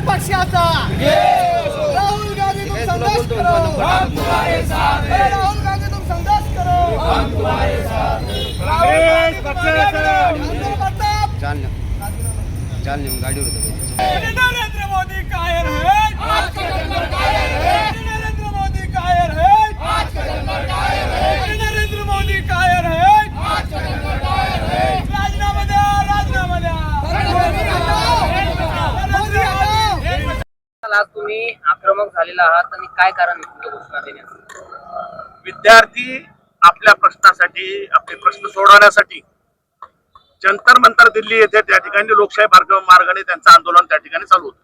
पक्षाचा राहुल गांधी तुम संदेश करो, हम तुम्हारे साथ हैं। राहुल गांधी तुम संदेश करो, हम तुम्हारे साथ हैं। गाड़ी नरेंद्र मोदी कायर है, आज का जनता कायर है। नरेंद्र मोदी कायर है, आज का जनता कायर है। नरेंद्र मोदी कायर है, आज का जनता कायर है। राजीनामा द्या, राजीनामा द्या। आज तुम्ही आक्रमक झालेला आहात आणि काय कारण घोषणा देण्याचं? विद्यार्थी आपल्या प्रश्नासाठी, आपले प्रश्न सोडवण्यासाठी जंतर मंतर दिल्ली येथे त्या ठिकाणी लोकशाही मार्गाने त्यांचं आंदोलन त्या ठिकाणी चालू होतं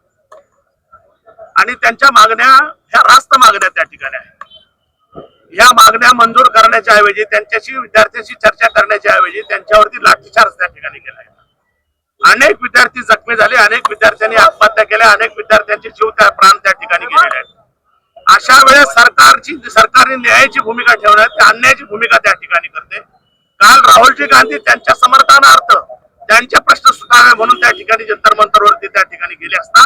आणि त्यांच्या मागण्या ह्या रास्त मागण्या त्या ठिकाणी आहेत। ह्या मागण्या मंजूर करण्याच्या ऐवजी, त्यांच्याशी विद्यार्थ्यांशी चर्चा करण्याच्या ऐवजी त्यांच्यावरती लाठीचार्ज त्या ठिकाणी केला आहे। अनेक विद्यार्थी जखमी झाले, अनेक विद्यार्थ्यांनी आत्महत्या केल्या, अनेक विद्यार्थ्यांचे जीव प्राण त्या ठिकाणी गेलेले आहेत। अशा वेळेस सरकारने न्यायाची भूमिका ठेवण्यात अन्यायाची भूमिका त्या ठिकाणी करते। काल राहुलजी गांधी त्यांच्या समर्थनार्थ त्यांचे प्रश्न सुटावे म्हणून त्या ठिकाणी जंतर मंतरवरती त्या ठिकाणी गेले असता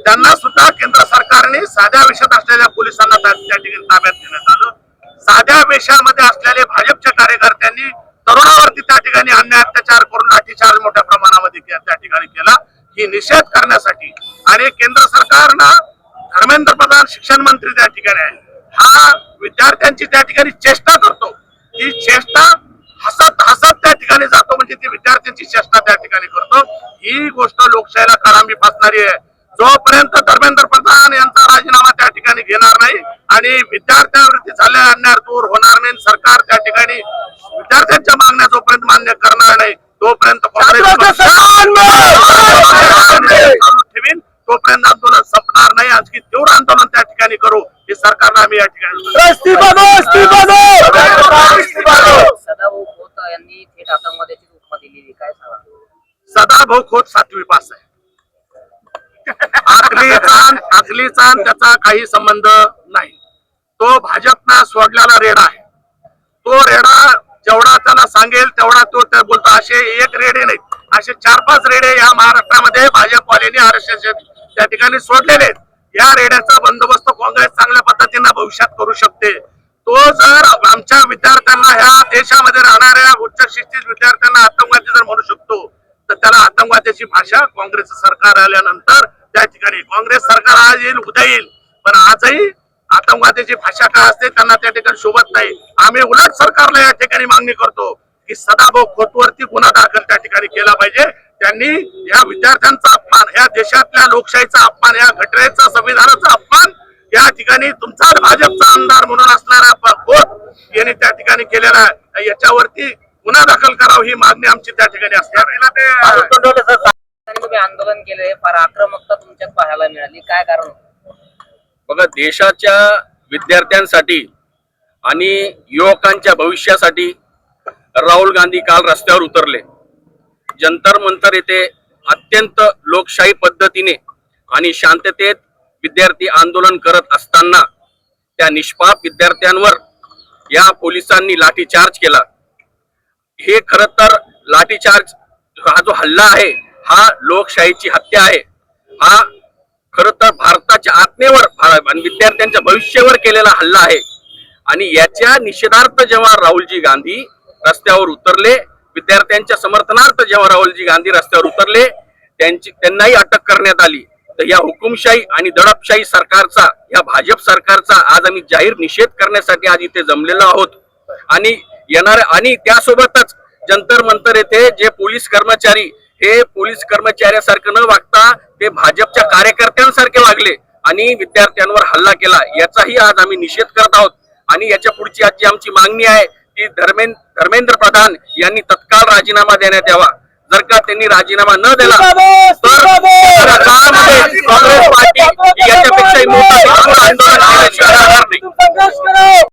त्यांना सुद्धा केंद्र सरकारने साध्या वेशात असलेल्या पोलिसांना त्या ठिकाणी ताब्यात घेण्यात आलं। साध्या वेशामध्ये असलेले भाजपच्या कार्यकर्त्यांनी तरुणावरती त्या ठिकाणी अन्याय अत्याचार करून लाठीचार्ज मोठ्या प्रमाणामध्ये त्या ठिकाणी केला। ही निषेध करण्यासाठी आणि केंद्र सरकारनं धर्मेंद्र प्रधान शिक्षण मंत्री त्या ठिकाणी आहे, हा विद्यार्थ्यांची त्या ठिकाणी चेष्टा करतो। ही चेष्टा हसत हसत त्या ठिकाणी जातो, म्हणजे ती विद्यार्थ्यांची चेष्टा त्या ठिकाणी करतो। ही गोष्ट लोकशाहीला कारांबी फासणारी आहे। जोपर्यंत धर्मेंद्र प्रधान यांचा राजीनामा त्या ठिकाणी घेणार नाही आणि विद्यार्थ्यांवरती झालेला अन्याय दूर होणार नाही, सरकार त्या ठिकाणी विद्यार्थ्यांच्या मागण्या जोपर्यंत मान्य करणार नाही तोपर्यंत ठेवीन, तोपर्यंत आंदोलन संपणार नाही। आणखी तीव्र आंदोलन त्या ठिकाणी करू, हे सरकारला आम्ही या ठिकाणी सदाभाऊ खोत यांनी थेट आतंकवाद्याची उपमा दिलेली, काय सांगा? सदाभाऊ खोत 7वी पास आहे। अकलीचा त्याचा काही संबंध नाही। तो भाजपनं सोडलेला रेडा आहे। तो रेडा जेवढा त्याला सांगेल तेवढा तो बोलतो। असे एक रेडे नाहीत, असे 4-5 रेडे या महाराष्ट्रामध्ये भाजपवाल्यांनी आरक्षण त्या ठिकाणी सोडलेले आहेत। या रेड्याचा बंदोबस्त काँग्रेस चांगल्या पद्धतीने भविष्यात करू शकते। तो जर आमच्या विद्यार्थ्यांना, ह्या देशामध्ये राहणाऱ्या उच्च शिक्षित विद्यार्थ्यांना आतंकवादी जर म्हणू शकतो तर त्याला आतंकवाद्याची भाषा काँग्रेस सरकार आल्यानंतर त्या ठिकाणी, काँग्रेस सरकार आज येईल उद्या येईल पण आजही आतंकवाद्याची भाषा काय असते त्यांना त्या ठिकाणी शोभत नाही। आम्ही उलट सरकारला या ठिकाणी मागणी करतो की सदाभाऊ खोतवरती गुन्हा दाखल त्या ठिकाणी केला पाहिजे। त्यांनी या विद्यार्थ्यांचा अपमान, या देशातल्या लोकशाहीचा अपमान, या घटनेचा, संविधानाचा अपमान या ठिकाणी तुमचा भाजपचा आमदार म्हणून असणारा खोत यांनी त्या ठिकाणी केलेला आहे। याच्यावरती गुन्हा दाखल करावा ही मागणी आमची त्या ठिकाणी असणार। तुम्ही आंदोलन केले, फार आक्रमकता तुमच्यात पाहायला मिळाली, काय कारण? बघा, देशाच्या विद्यार्थ्यांसाठी आणि युवकांच्या भविष्यासाठी राहुल गांधी काल रस्त्यावर उतरले। जंतर मंतर येथे अत्यंत लोकशाही पद्धतीने आणि शांततेत विद्यार्थी आंदोलन करत असताना त्या निष्पाप विद्यार्थ्यांवर या पोलिसांनी लाठीचार्ज केला। हे खरं तर लाठीचार्ज, हा जो हल्ला आहे हा लोकशाहीची हत्या आहे। हा खरं तर भारताच्या आत्मेवर आणि विद्यार्थ्यांच्या भविष्यावर केलेला हल्ला आहे आणि याच्या निषेधार्थ जेव्हा राहुलजी गांधी रस्त्यावर उतरले, विद्यार्थ्यांच्या समर्थनार्थ जेव्हा राहुलजी गांधी रस्त्यावर उतरले, त्यांनाही अटक करण्यात आली। तर या हुकुमशाही आणि दडपशाही सरकारचा, या भाजप सरकारचा आज आम्ही जाहीर निषेध करण्यासाठी आज इथे जमलेलो आहोत। आणि त्यासोबतच जंतर मंतर येथे जे पोलीस कर्मचारी, हे पोलीस कर्मचाऱ्यासारखं न वागता ते भाजपच्या कार्यकर्त्यांसारखे वागले आणि विद्यार्थ्यांवर हल्ला केला, याचाही आज आम्ही निषेध करत आहोत। आणि याच्या पुढची आजची आमची मागणी आहे की धर्मेंद्र प्रधान यांनी तत्काळ राजीनामा देण्यात यावा। जर का त्यांनी राजीनामा न दिला